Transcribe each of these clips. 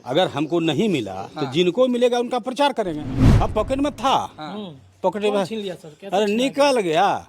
अगर हमको नहीं मिला तो जिनको मिलेगा उनका प्रचार करेंगे। अब पॉकेट में था, पॉकेट में छीन लिया सर? क्या अरे निकल गया।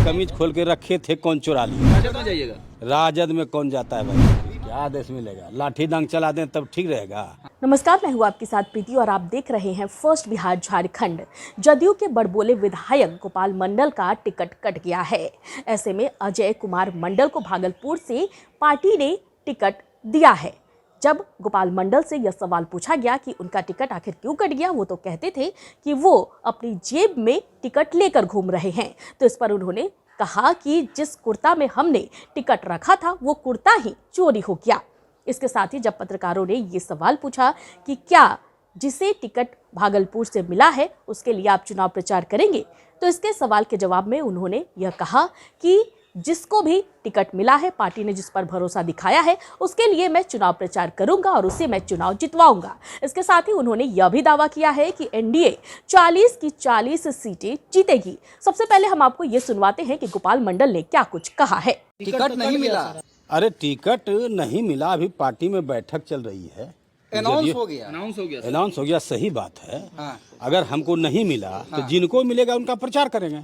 कमीज खोल के रखे थे, कौन चुरा लिया? राजद में जाइएगा? राजद में कौन जाता है भाई? क्या आदेश मिलेगा? लाठी डांग चला दें तब ठीक रहेगा। नमस्कार, मैं हूँ आपके साथ प्रीति और आप देख रहे हैं फर्स्ट बिहार झारखंड। जदयू के बड़बोले विधायक गोपाल मंडल का टिकट कट गया है। ऐसे में अजय कुमार मंडल को भागलपुर से पार्टी ने टिकट दिया है। जब गोपाल मंडल से यह सवाल पूछा गया कि उनका टिकट आखिर क्यों कट गया, वो तो कहते थे कि वो अपनी जेब में टिकट लेकर घूम रहे हैं। तो इस पर उन्होंने कहा कि जिस कुर्ता में हमने टिकट रखा था वो कुर्ता ही चोरी हो गया। इसके साथ ही जब पत्रकारों ने ये सवाल पूछा कि क्या जिसे टिकट भागलपुर से मिला है उसके लिए आप चुनाव प्रचार करेंगे, तो इसके सवाल के जवाब में उन्होंने यह कहा कि जिसको भी टिकट मिला है, पार्टी ने जिस पर भरोसा दिखाया है, उसके लिए मैं चुनाव प्रचार करूंगा और उसे मैं चुनाव जितवाऊंगा। इसके साथ ही उन्होंने यह भी दावा किया है कि एनडीए 40 की 40 सीटें जीतेगी। सबसे पहले हम आपको ये सुनवाते हैं कि गोपाल मंडल ने क्या कुछ कहा है। टिकट नहीं मिला, अरे टिकट नहीं मिला, अभी पार्टी में बैठक चल रही है, अनाउंस हो गया। अनाउंस हो गया, सही बात है। हाँ। अगर हमको नहीं मिला तो जिनको मिलेगा उनका प्रचार करेंगे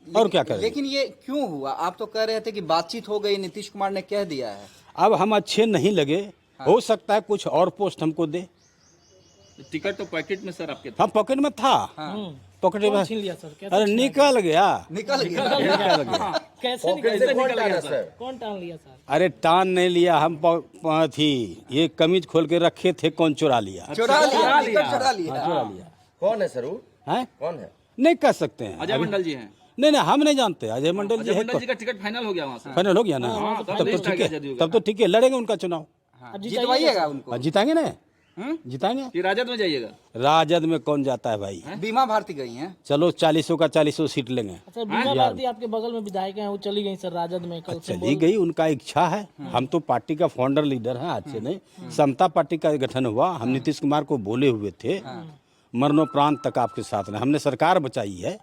और क्या करेंगे। लेकिन ये क्यों हुआ? आप तो कह रहे थे कि बातचीत हो गई, नीतीश कुमार ने कह दिया है। अब हम अच्छे नहीं लगे, हो सकता है कुछ और पोस्ट हमको दे। टिकट तो पॉकेट में सर आपके? हम पॉकेट में था, पॉकेट में छीन लिया सर? क्या अरे निकल गया। निकल गया। कैसे निकल गया सर? कौन टान लिया सर? अरे टान नहीं लिया, हम थी ये कमीज खोल के रखे थे, कौन चुरा लिया? चुरा लिया, टिकट चुरा लिया। चुरा लिया। कौन है सर वो? हैं? कौन है? नहीं कह सकते हैं। अजय मंडल जी हैं? नहीं नहीं, हम नहीं जानते। अजय मंडल जी अजय है, मंडल जी का टिकट फाइनल हो गया वहाँ से? फाइनल हो गया ना? तब तो ठीक है, तब तो ठीक है, लड़ेंगे उनका चुनाव। जितवाइएगा उनको। जिताएंगे ना, जिताएंगे। फिर राजद में जाइएगा? राजद में कौन जाता है भाई? बीमा भारती गई हैं। चलो 40 का 40 सीट लेंगे। सर बीमा भारती आपके बगल में विधायक हैं, वो चली गई सर राजद में कल। चली गई, उनका इच्छा है। हम तो पार्टी का फाउंडर लीडर हैं, आज से नहीं। समता पार्टी का गठन हुआ, हम नीतीश कुमार को बोले हुए थे मरणोपरांत तक आपके साथ रहे, हमने सरकार बचाई है।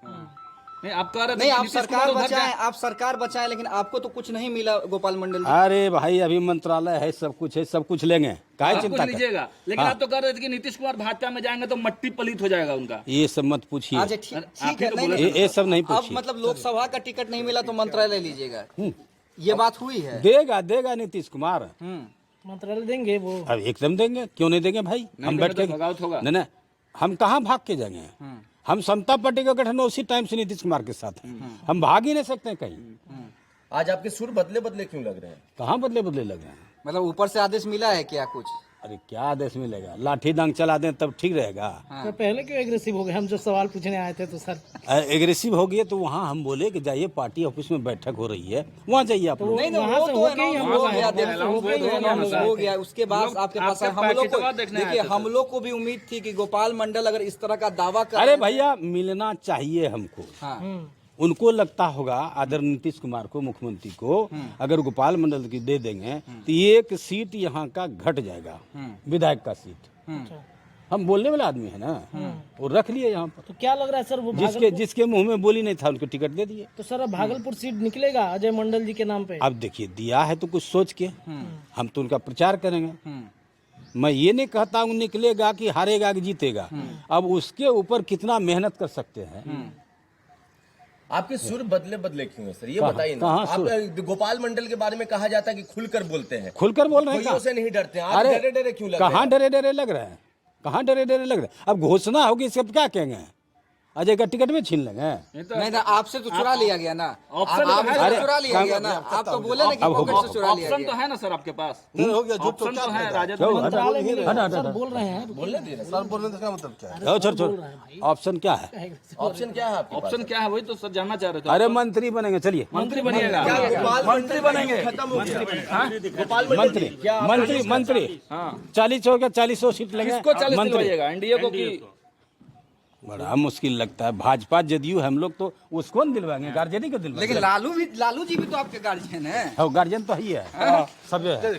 नहीं, आप कह रहे थे नहीं, कि आप नीतीश सरकार कुमार उधर बचाएं, जाए। आप सरकार बचाएं, लेकिन आपको तो कुछ नहीं मिला गोपाल मंडल जी। अरे भाई अभी मंत्रालय है, सब कुछ है, सब कुछ लेंगे, काहे आप चिंता कुछ कर। लीजिएगा, लेकिन आप तो कह रहे थे कि नीतीश कुमार भाजपा में जाएंगे तो मट्टी पलित हो जाएगा उनका। ये सब मत पूछिए, अच्छा ठीक है, तो नहीं, बोले नहीं, ये सब नहीं अब पूछिए। मतलब लोकसभा का टिकट नहीं मिला तो मंत्रालय लीजिएगा, ये बात हुई है। देगा देगा नीतीश कुमार, मंत्रालय देंगे वो? अब एकदम देंगे, क्यों नहीं देंगे भाई? हम बैठ के भगावत होगा। नहीं नहीं, हम कहाँ भाग के जाएंगे? हम समता पार्टी का गठन उसी टाइम से नीतीश कुमार के साथ हैं, हम भाग ही नहीं सकते हैं कहीं। आज आपके सुर बदले बदले क्यों लग रहे हैं? कहाँ बदले बदले लगे हैं? मतलब ऊपर से आदेश मिला है क्या कुछ? अरे क्या आदेश मिलेगा? लाठी डांग चला दें तब ठीक रहेगा। तो पहले क्यों एग्रेसिव हो गए? हम जो सवाल पूछने आए थे तो सर एग्रेसिव हो गए तो वहाँ हम बोले कि जाइए, पार्टी ऑफिस में बैठक हो रही है, वहाँ जाइए आप लोग। नहीं नहीं, वहाँ वो से तो होके ही हम लोग आए। हो गया, उसके बाद आपके पास आपका हम लोग को पैकेटवा देखने आए देखिए, थे हम लोग को भी उम्मीद थी कि गोपाल मंडल अगर इस तरह का दावा कर। अरे भैया मिलना चाहिए हमको। हाँ, उनको लगता होगा आदरणीय नीतीश कुमार को, मुख्यमंत्री को, अगर गोपाल मंडल की दे देंगे तो एक सीट यहाँ का घट जाएगा, विधायक का सीट। हम बोलने वाला आदमी है ना, वो रख लिए यहाँ पर। तो क्या लग रहा है सर, वो जिसके मुंह में बोली नहीं था उनको टिकट दे दिए। तो सर अब भागलपुर सीट निकलेगा अजय मंडल जी के नाम पे? अब देखिए, दिया है तो कुछ सोच के, हम तो उनका प्रचार करेंगे। मैं ये नहीं कहता हूँ निकलेगा कि हारेगा कि जीतेगा, अब उसके ऊपर कितना मेहनत कर सकते हैं। आपके सुर बदले बदले क्यों है सर, ये कहाँ- बताइए ना। कहाँ आप गोपाल मंडल के बारे में कहा जाता है कि खुलकर बोलते हैं, खुलकर बोल रहे हैं कोई क्या? से नहीं डरते हैं। आप डरे डरे क्यों लग रहे कहाँ हैं? डरे डरे लग रहे हैं? कहाँ डरे डरे लग रहे हैं? अब घोषणा होगी, इसका क्या कहेंगे? अजय का टिकट में छीन लेंगे? नहीं ना, आपसे तो चुरा लिया गया ना, ऑप्शन तो आपसे है। तो चुरा लिया गया ना, आप तो बोले ना कि पॉकेट से चुरा लिया ऑप्शन तो गया। है ना सर आपके पास? हो गया झूठ ऑप्शन तो है, राजद क्यों? में मंत्रालय मिलेगा हटा, हटा, सर, बोल रहे हैं। बोलने दे रहे सर, बोलने का मतलब क्या है? छोड़ ऑप्शन क्या है? ऑप्शन क्या है आपके पास? ऑप्शन क्या है वही तो सर जानना चाह रहे थे। अरे मंत्री बनेंगे, चलिए मंत्री बनिएगा? मंत्री बनेंगे, खत्म हो गया। गोपाल मंत्री मंत्री मंत्री 40 हो गया, 40 सीट लेंगे किसको 40 मंत्री। दिलवाइएगा? एनडीए को कि बड़ा मुश्किल लगता है, भाजपा जदयू हम लोग तो उसको नहीं दिलवाएंगे, गार्जियन को दिलवाएंगे। लेकिन लालू जी भी तो आपके गार्जियन है। गार्जियन तो ही है, सब है।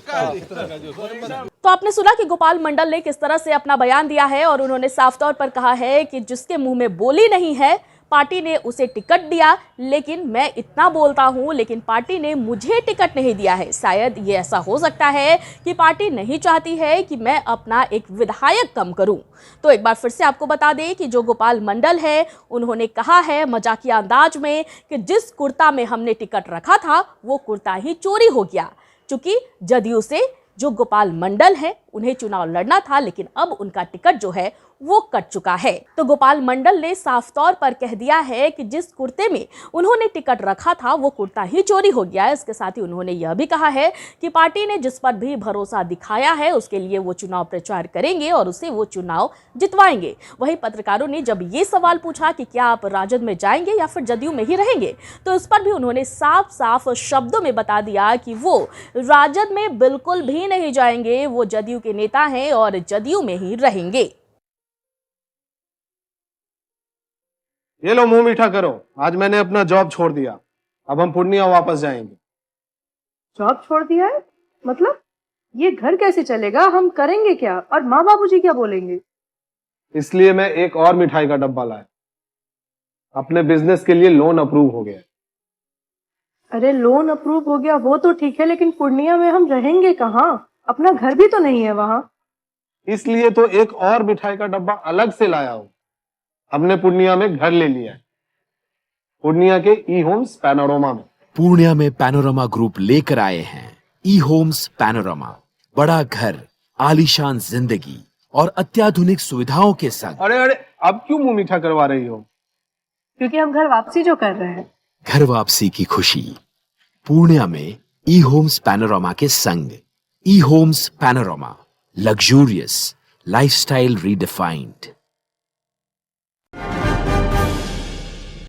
तो आपने सुना कि गोपाल मंडल ने किस तरह से अपना बयान दिया है और उन्होंने साफ तौर पर कहा है कि जिसके मुंह में बोली नहीं है, पार्टी ने उसे टिकट दिया, लेकिन मैं इतना बोलता हूं, लेकिन पार्टी ने मुझे टिकट नहीं दिया है। शायद ये ऐसा हो सकता है कि पार्टी नहीं चाहती है कि मैं अपना एक विधायक कम करूं। तो एक बार फिर से आपको बता दें कि जो गोपाल मंडल है, उन्होंने कहा है मजाकिया अंदाज में कि जिस कुर्ता में हमने टिकट रखा था वो कुर्ता ही चोरी हो गया। चूंकि जदयू से जो गोपाल मंडल है उन्हें चुनाव लड़ना था, लेकिन अब उनका टिकट जो है वो कट चुका है। तो गोपाल मंडल ने साफ तौर पर कह दिया है कि जिस कुर्ते में उन्होंने टिकट रखा था वो कुर्ता ही चोरी हो गया है। इसके साथ ही उन्होंने यह भी कहा है कि पार्टी ने जिस पर भी भरोसा दिखाया है उसके लिए वो चुनाव प्रचार करेंगे और उसे वो चुनाव जितवाएंगे। वहीं पत्रकारों ने जब ये सवाल पूछा कि क्या आप राजद में जाएंगे या फिर जदयू में ही रहेंगे, तो इस पर भी उन्होंने साफ साफ शब्दों में बता दिया कि वो राजद में बिल्कुल भी नहीं जाएंगे, वो जदयू के नेता हैं और जदयू में ही रहेंगे। ये लो मुंह मीठा करो, आज मैंने अपना जॉब छोड़ दिया, अब हम पूर्णिया वापस जाएंगे। जॉब छोड़ दिया है? मतलब ये घर कैसे चलेगा? हम करेंगे क्या? और माँ बाबूजी क्या बोलेंगे? इसलिए मैं एक और मिठाई का डब्बा लाया। अपने बिजनेस के लिए लोन अप्रूव हो गया। अरे लोन अप्रूव हो गया वो तो ठीक है, लेकिन पूर्णिया में हम रहेंगे कहाँ? अपना घर भी तो नहीं है वहां। इसलिए तो एक और मिठाई का डब्बा अलग से लाया हूं। हमने पूर्णिया में घर ले लिया है, पूर्णिया के ई होम्स पैनोरमा में। पूर्णिया में पैनोरमा ग्रुप लेकर आए हैं ई होम्स पैनोरमा। बड़ा घर, आलीशान जिंदगी और अत्याधुनिक सुविधाओं के संग। अरे अरे, अब क्यों मुंह मीठा करवा रही हो? क्योंकि हम घर वापसी जो कर रहे हैं। घर वापसी की खुशी पूर्णिया में ई होम्स पैनोरमा के संग। E homes panorama, luxurious lifestyle redefined.